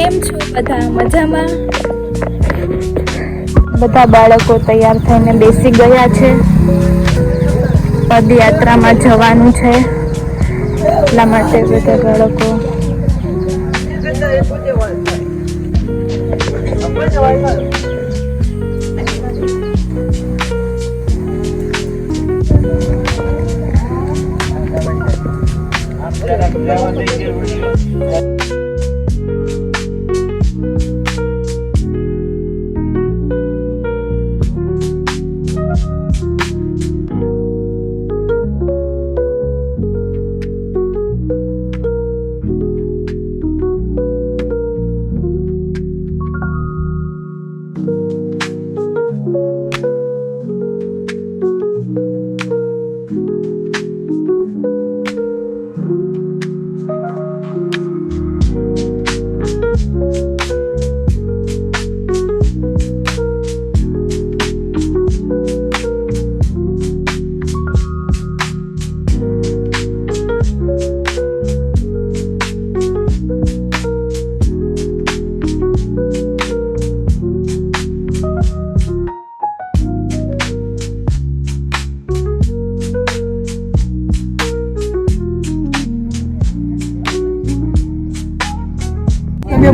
કેમ છો બધા? મજામાં? બધા બાળકો તૈયાર થઈને બેસી ગયા છે. પદયાત્રામાં જવાનું છે એટલા માટે બધા બાળકો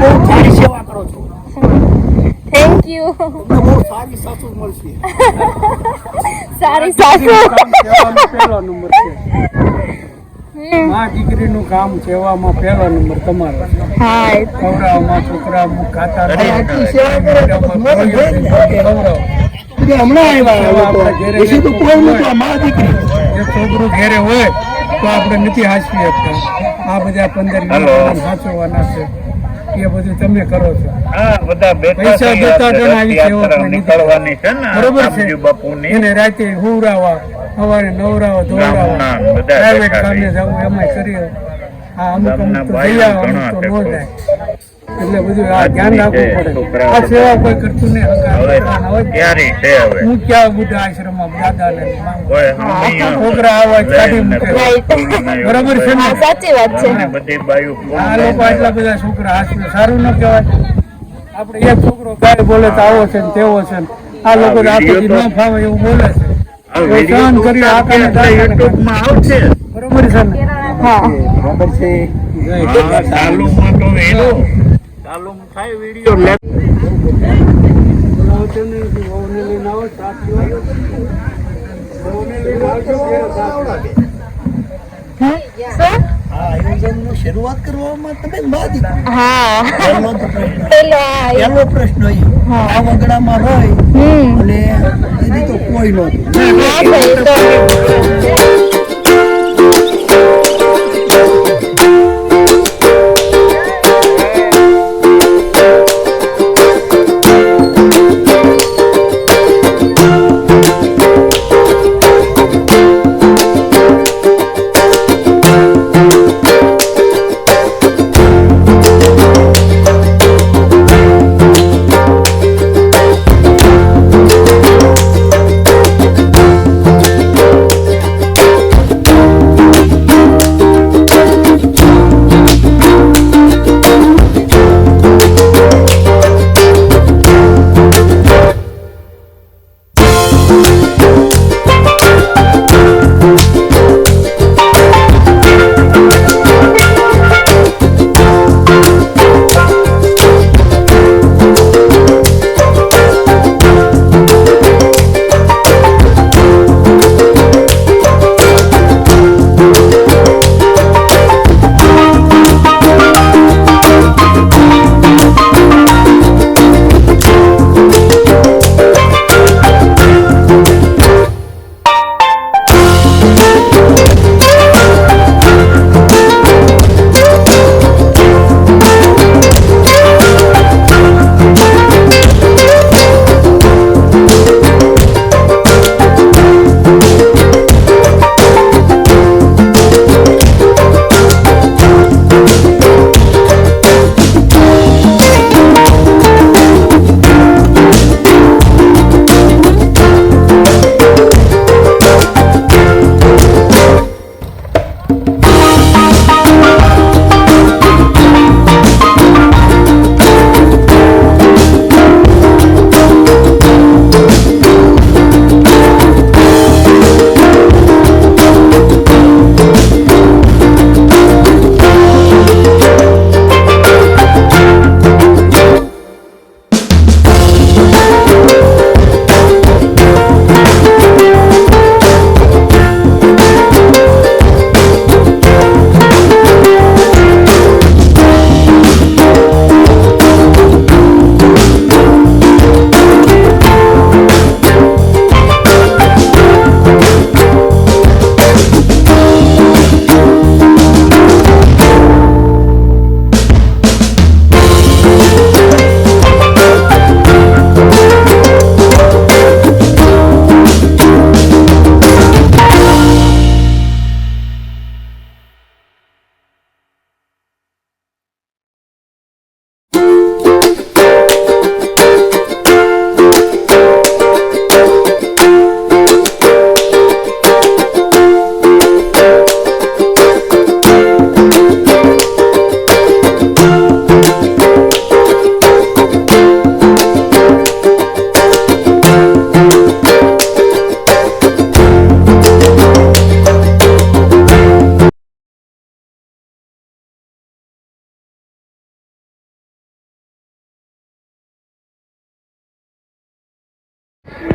બહુ સારી સેવા કરો છો. Thank you. તમને બહુ સારી સાસુ મળશે. સારી સાસુ સેવામાં પહેલો નંબર છે. માં દીકરીનું કામ સેવામાં પહેલો નંબર તમારો. હા ખવડાવવામાં છોકરામાં ખાતા હમણાં છોકરું ઘેરે હોય તો આપણે નથી હાચવી શકતા. આ બધા 15 સાચવવાના છે એ બધું તમે કરો છો. પૈસા દેતા આવી નીકળવાની છે ને બરોબર છે. એને રાતે હુવરાવા, સવારે નવરાવા, ધોવરાવા, પ્રાઇવેટ કામે જવું એમાં કરીએ. આ અમુક અમુક તો જઈ આવે, અમુક તો ન જાય. એટલે બધું આ ધ્યાન રાખવું પડે. આ સેવા કોઈ કરતું નહીં. હું ક્યાં બુદ્ધા આશ્રમમાં દાદા છોકરા આવા કાઢી મૂકે. બરોબર છે ને? સાચી વાત છે. આ લોકો આટલા બધા છોકરા હાથે સારું ન કહેવાય. આપણે એક છોકરો ગાય બોલે તો આવો છે ને તેવો છે ને આ લોકો આખો ન ફાવે એવું બોલે છે. સહન કરી આકાને યુટ્યુબમાં આવશે. બરોબર છે ને? હા બરાબર છે. ચાલુમાં તો વેલો ચાલુ થાય વિડિયો લે બોલાવતો નહીં. ઓને લઈને આવો સાચી વાત. ઓને લઈને આવજો કે સાચી આયોજનની શરૂઆત કરવામાં તમે બાદી. હા પહેલો પ્રશ્ન આ વગડામાં હોય અને એની તો કોઈ નહોતું.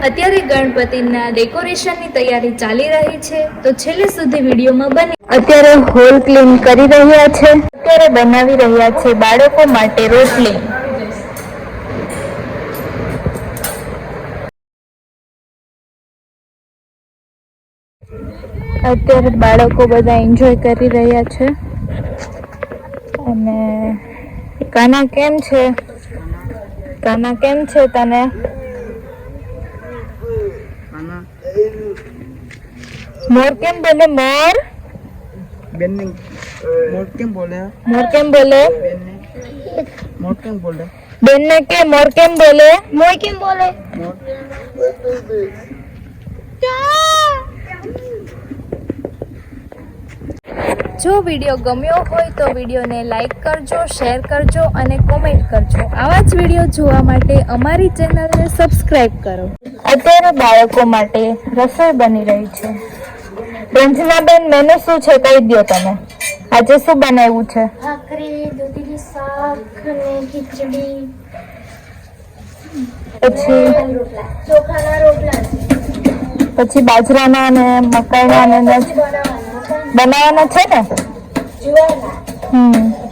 અત્યારે ગણપતિના ડેકોરેશનની તૈયારી ચાલી રહી છે, તો છેલ્લે સુધી વિડીયોમાં બને. અત્યારે હોલ ક્લીન કરી રહ્યા છે. અત્યારે બનાવી રહ્યા છે બાળકો માટે રોટલી. અત્યારે બાળકો બધા એન્જોય કરી રહ્યા છે. અને કાના કેમ છે? કાના કેમ છે તને? મોર કેમ બોલે? મોર બેનને મોર કેમ બોલે? મોર કેમ બોલે? મોર કેમ બોલે? બેનને કે મોર કેમ બોલે? મોર કેમ બોલે? જો વિડીયો ગમ્યો હોય તો વિડીયોને લાઈક કરજો, શેર કરજો અને કોમેન્ટ કરજો. આવા જ વિડીયો જોવા માટે અમારી ચેનલને સબસ્ક્રાઇબ કરો. અત્યારે બાળકો માટે રસોઈ બની રહી છે. રંજનાબેન, મેનુ શું છે કહી દો તમે. આજે શું બનાવ્યું છે? ભાખરી, દૂધીનું શાક અને ખીચડી, પછી ચોખાના રોટલા પછી બાજરાના અને મકાઈના અને બનાવવાના છે ને? જુવારના.